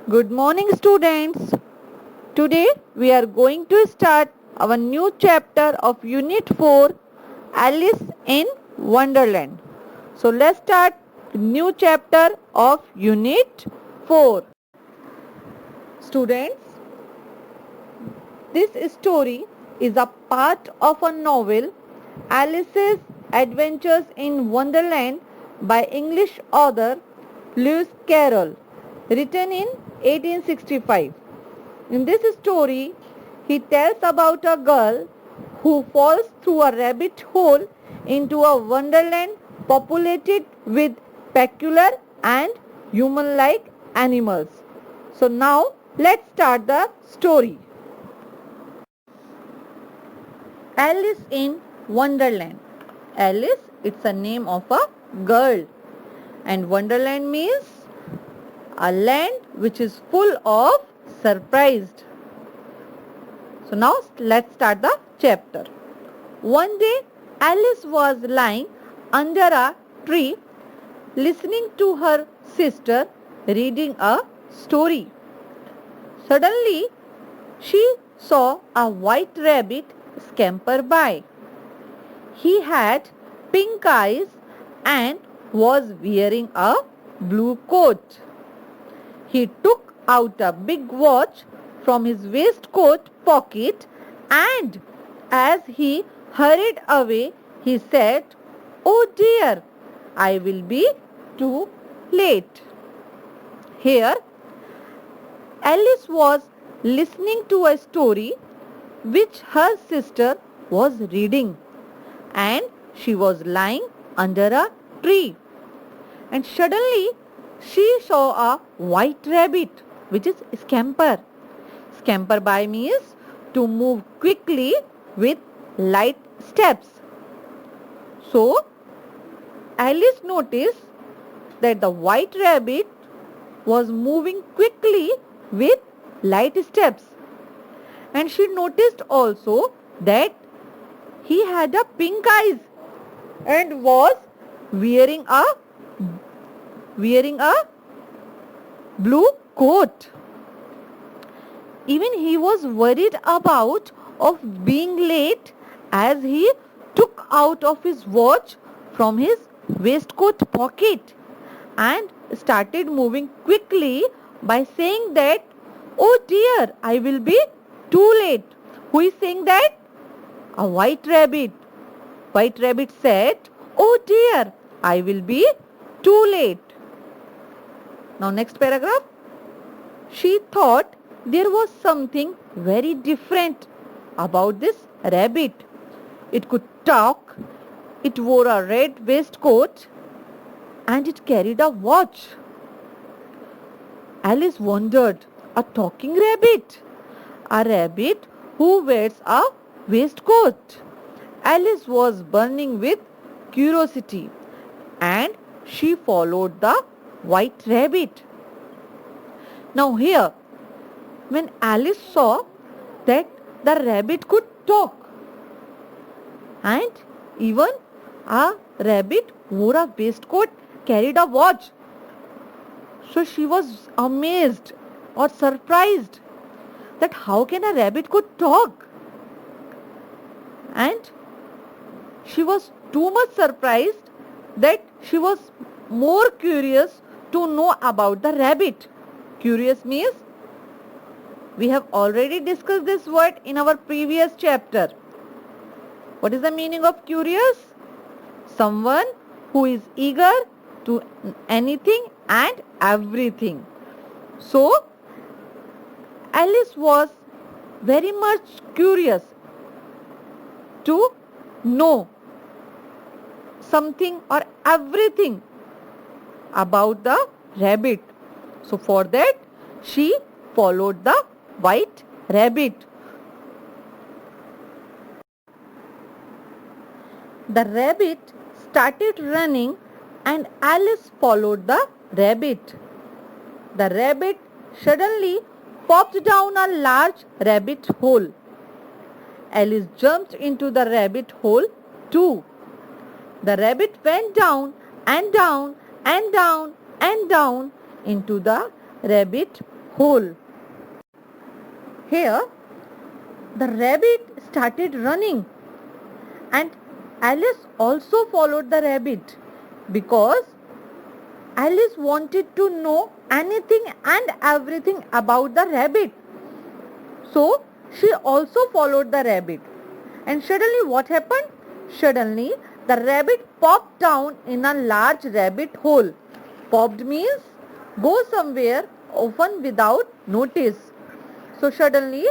Good morning, students. Today we are going to start our new chapter of Unit 4, Alice in Wonderland. So let's start the new chapter of Unit 4. Students, this story is a part of a novel, Alice's Adventures in Wonderland by English author Lewis Carroll, written in 1865. In this story, he tells about a girl who falls through a rabbit hole into a wonderland populated with peculiar and human-like animals. So now let's start the story. Alice in Wonderland. Alice, it's a name of a girl, and Wonderland means a land which is full of surprised. So now let's start the chapter. One day Alice was lying under a tree listening to her sister reading a story. Suddenly she saw a white rabbit scamper by. He had pink eyes and was wearing a blue coat. He took out a big watch from his waistcoat pocket, and as he hurried away, he said, "Oh dear, I will be too late." Here, Alice was listening to a story which her sister was reading, and she was lying under a tree. And suddenly she saw a white rabbit, which is scamper. Scamper by means to move quickly with light steps. So Alice noticed that the white rabbit was moving quickly with light steps. And she noticed also that he had a pink eyes and was wearing a blue coat. Even he was worried about of being late, as he took out of his watch from his waistcoat pocket and started moving quickly by saying that, "Oh dear, I will be too late." Who is saying that? A white rabbit. White rabbit said, "Oh dear, I will be too late." Now next paragraph. She thought there was something very different about this rabbit. It could talk, it wore a red waistcoat, and it carried a watch. Alice wondered, a talking rabbit? A rabbit who wears a waistcoat? Alice was burning with curiosity, and she followed the white rabbit. Now here, when Alice saw that the rabbit could talk, and even a rabbit wore a waistcoat, carried a watch, so she was amazed or surprised that how can a rabbit could talk. And she was too much surprised that she was more curious to know about the rabbit. Curious means we have already discussed this word in our previous chapter. What is the meaning of curious? Someone who is eager to anything and everything. So Alice was very much curious to know something or everything about the rabbit. So for that she followed the white rabbit. The rabbit started running and Alice followed the rabbit. The rabbit suddenly popped down a large rabbit hole. Alice jumped into the rabbit hole too. The rabbit went down and down and down and down into the rabbit hole. Here, the rabbit started running, and Alice also followed the rabbit because Alice wanted to know anything and everything about the rabbit. So she also followed the rabbit. And suddenly what happened? Suddenly the rabbit popped down in a large rabbit hole. Popped means go somewhere often without notice. So suddenly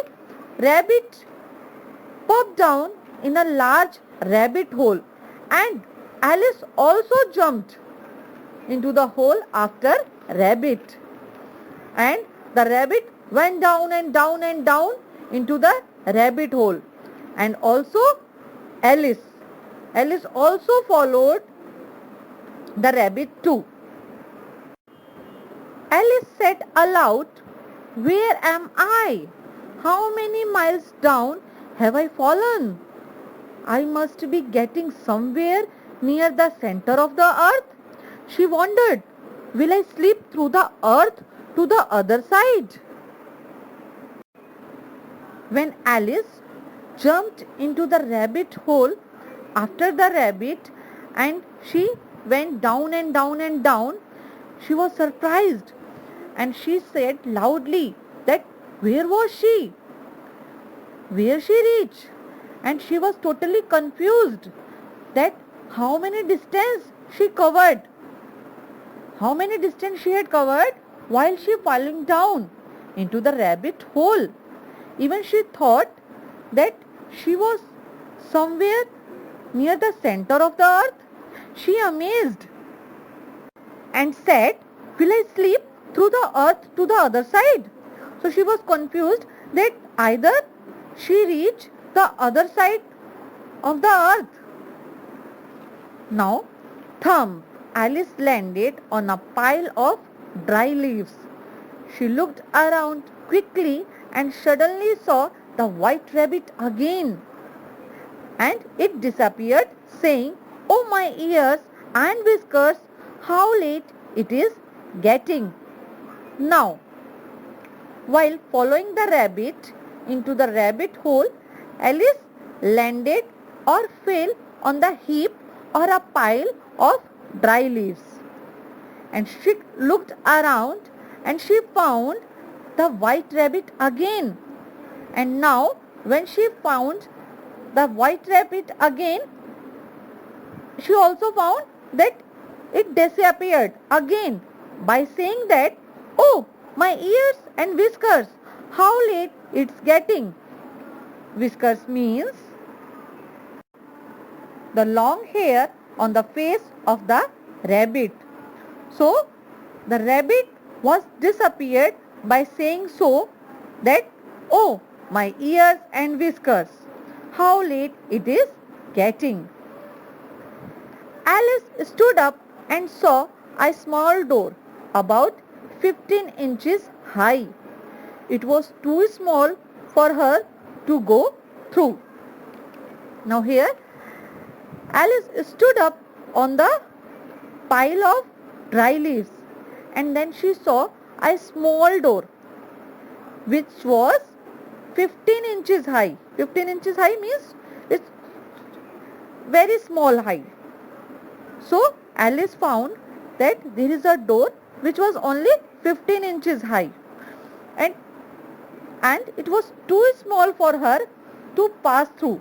rabbit popped down in a large rabbit hole, and Alice also jumped into the hole after rabbit, and the rabbit went down and down and down into the rabbit hole, and also Alice also followed the rabbit too. Alice said aloud, "Where am I? How many miles down have I fallen? I must be getting somewhere near the center of the earth." She wondered, "Will I slip through the earth to the other side?" When Alice jumped into the rabbit hole after the rabbit and she went down and down and down, she was surprised, and she said loudly that where was she? Where she reached? And she was totally confused that how many distance she covered. How many distance she had covered while she falling down into the rabbit hole. Even she thought that she was somewhere near the center of the earth. She amazed and said, "Will I slip through the earth to the other side?" So she was confused that either she reached the other side of the earth. Now, thump, Alice landed on a pile of dry leaves. She looked around quickly and suddenly saw the white rabbit again. And it disappeared, saying, "Oh, my ears and whiskers, how late it is getting." Now, while following the rabbit into the rabbit hole, Alice landed or fell on the heap or a pile of dry leaves. And she looked around and she found the white rabbit again. And now when she found the white rabbit again, she also found that it disappeared again by saying that, "Oh, my ears and whiskers, how late it's getting." Whiskers means the long hair on the face of the rabbit. So the rabbit was disappeared by saying so that, "Oh, my ears and whiskers, how late it is getting." Alice stood up and saw a small door about 15 inches high. It was too small for her to go through. Now here, Alice stood up on the pile of dry leaves, and then she saw a small door which was 15 inches high. 15 inches high means it's very small height. So Alice found that there is a door which was only 15 inches high, and it was too small for her to pass through.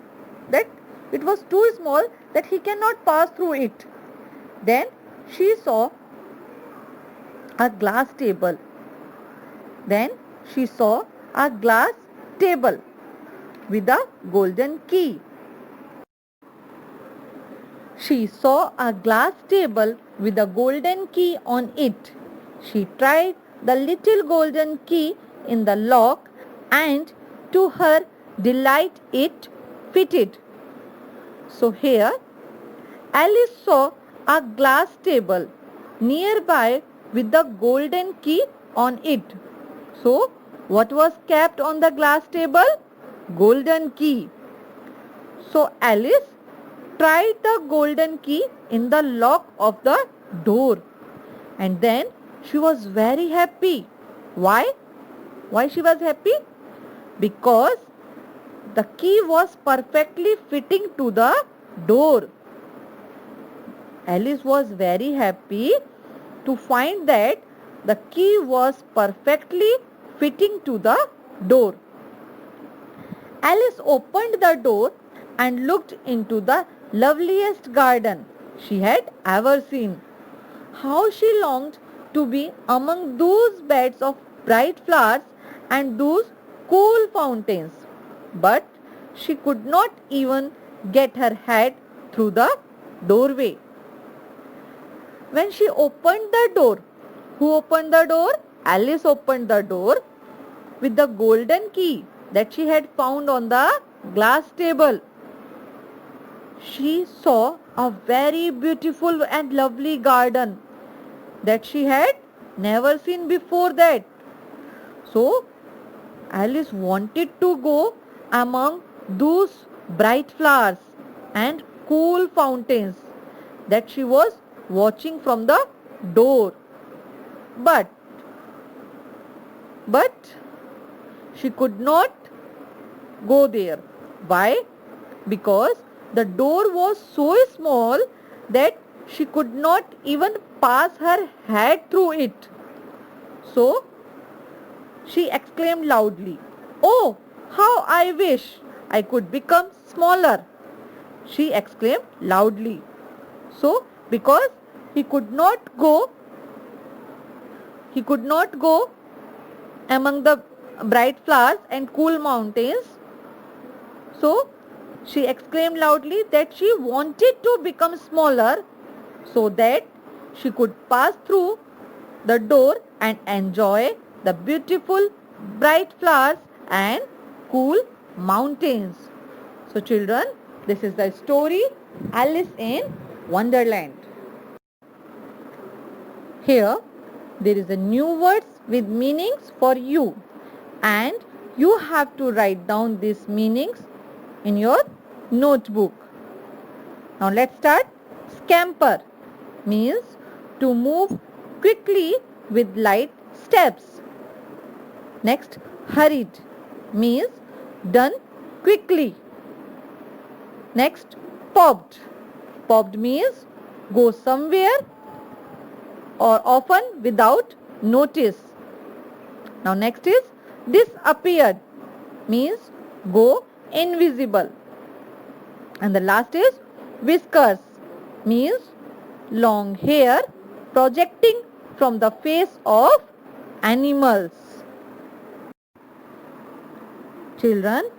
That it was too small that he cannot pass through it. Then she saw a glass table. Then she saw a glass table with a golden key. She saw a glass table with a golden key on it. She tried the little golden key in the lock, and to her delight it fitted. So here Alice saw a glass table nearby with the golden key on it. So what was kept on the glass table? Golden key. So Alice tried the golden key in the lock of the door, and then she was very happy. Why? Why she was happy? Because the key was perfectly fitting to the door. Alice was very happy to find that the key was perfectly fitting to the door. Alice opened the door and looked into the loveliest garden she had ever seen. How she longed to be among those beds of bright flowers and those cool fountains. But she could not even get her head through the doorway. When she opened the door, who opened the door? Alice opened the door with the golden key that she had found on the glass table. She saw a very beautiful and lovely garden that she had never seen before that. So Alice wanted to go among those bright flowers and cool fountains that she was watching from the door. But she could not go there. Why? Because the door was so small that she could not even pass her head through it. So she exclaimed loudly, "Oh, how I wish I could become smaller!" She exclaimed loudly. So because he could not go among the bright flowers and cool mountains, so she exclaimed loudly that she wanted to become smaller so that she could pass through the door and enjoy the beautiful bright flowers and cool mountains. So children, this is the story Alice in Wonderland. Here there is a new words with meanings for you, and you have to write down these meanings in your notebook. Now let's start. Scamper means to move quickly with light steps. Next, hurried means done quickly. Next, popped. Popped means go somewhere or often without notice. Now next is disappeared means go invisible. And the last is whiskers means long hair projecting from the face of animals. Children,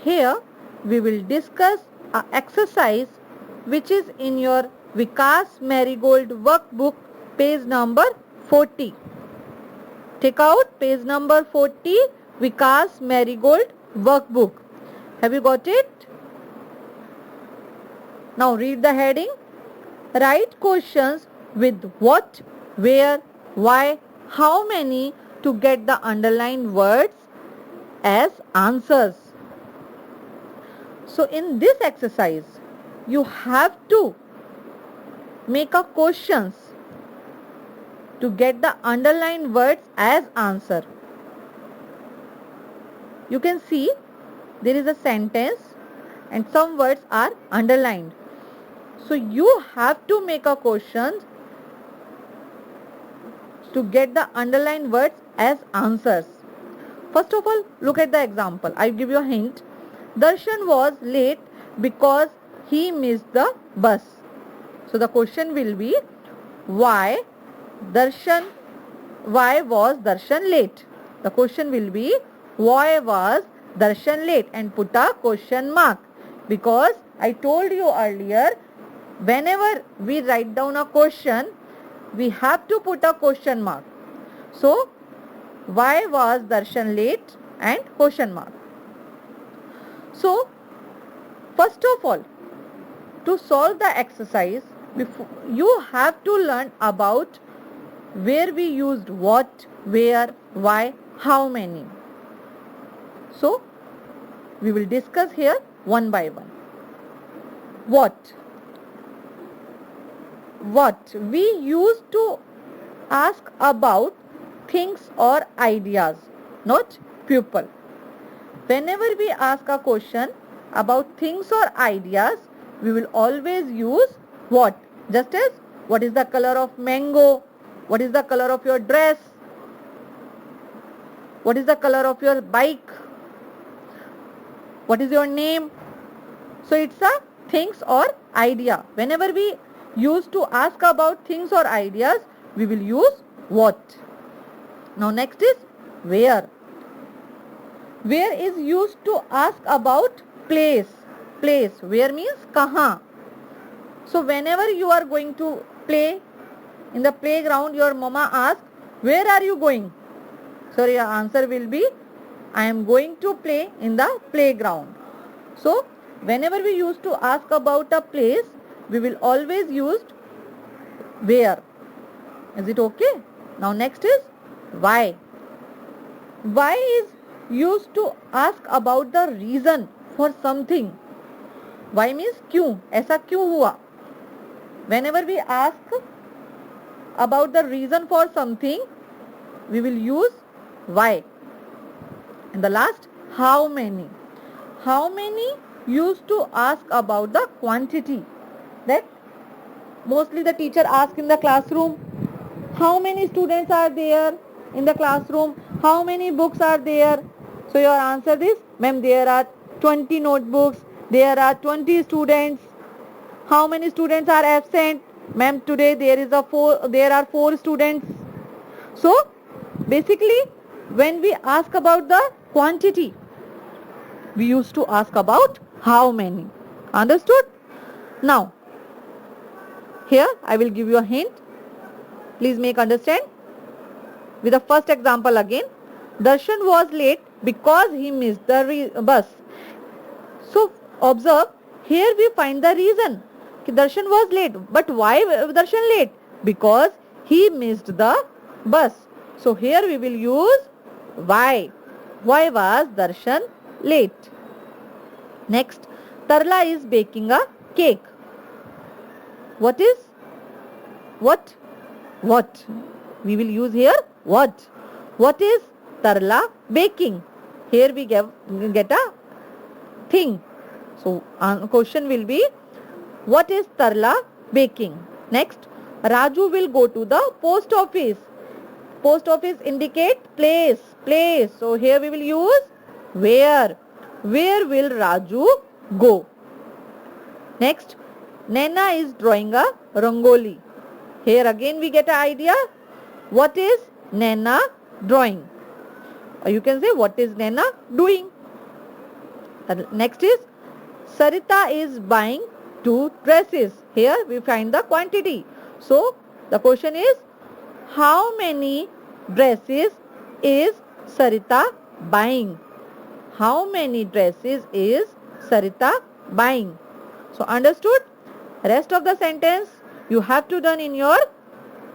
here we will discuss an exercise which is in your Vikas Marigold workbook, page number 40. Take out page number 40, Vikas Marigold workbook. Have you got it? Now read the heading. Write questions with what, where, why, how many to get the underlined words as answers. So in this exercise, you have to make a questions to get the underlined words as answer. You can see there is a sentence and some words are underlined. So you have to make a question to get the underlined words as answers. First of all, look at the example. I give you a hint. Darshan was late because he missed the bus. So the question will be, why was Darshan late? The question will be, why was Darshan late? And put a question mark, because I told you earlier, whenever we write down a question, we have to put a question mark. So why was Darshan late and question mark. So first of all, to solve the exercise, you have to learn about where we used what, where, why, how many. So we will discuss here one by one. What? What? We used to ask about things or ideas. not pupil. Whenever we ask a question about things or ideas, we will always use what? Just as what is the color of mango? What is the color of your dress? What is the color of your bike? What is your name? So it's a things or idea. Whenever we used to ask about things or ideas, we will use what. Now next is where. Where is used to ask about place. Place. Where means kahan. So whenever you are going to play in the playground, your mama asks, where are you going? So your answer will be, I am going to play in the playground. So whenever we used to ask about a place, we will always use where. Is it okay? Now next is why. Why is used to ask about the reason for something. Why means क्यों, ऐसा क्यों हुआ. Whenever we ask about the reason for something, we will use why. And the last, how many. How many used to ask about the quantity. That mostly the teacher asks in the classroom, how many students are there in the classroom, how many books are there. So your answer is, ma'am, there are 20 notebooks, there are 20 students. How many students are absent? Ma'am, today there are 4 students. So basically when we ask about the quantity, we used to ask about how many. Understood? Now here I will give you a hint. Please make understand. With the first example again, Darshan was late because he missed the bus. So observe, here we find the reason. Darshan was late. But why Darshan late? Because he missed the bus. So here we will use why. Why was Darshan late? Next, Tarla is baking a cake. What is? What? What? We will use here what. What is Tarla baking? Here we get a thing. So question will be, what is Tarla baking? Next, Raju will go to the post office. Post office indicate place. Place. So here we will use where. Where will Raju go? Next, Naina is drawing a rangoli. Here again we get an idea. What is Naina drawing? Or you can say, what is Naina doing? Next is, Sarita is buying 2 dresses. Here we find the quantity. So the question is, how many dresses is Sarita buying? How many dresses is Sarita buying? So understood? Rest of the sentence you have to done in your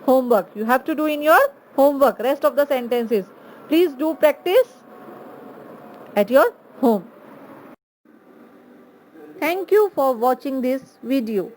homework. You have to do in your homework. Rest of the sentences. Please do practice at your home. Thank you for watching this video.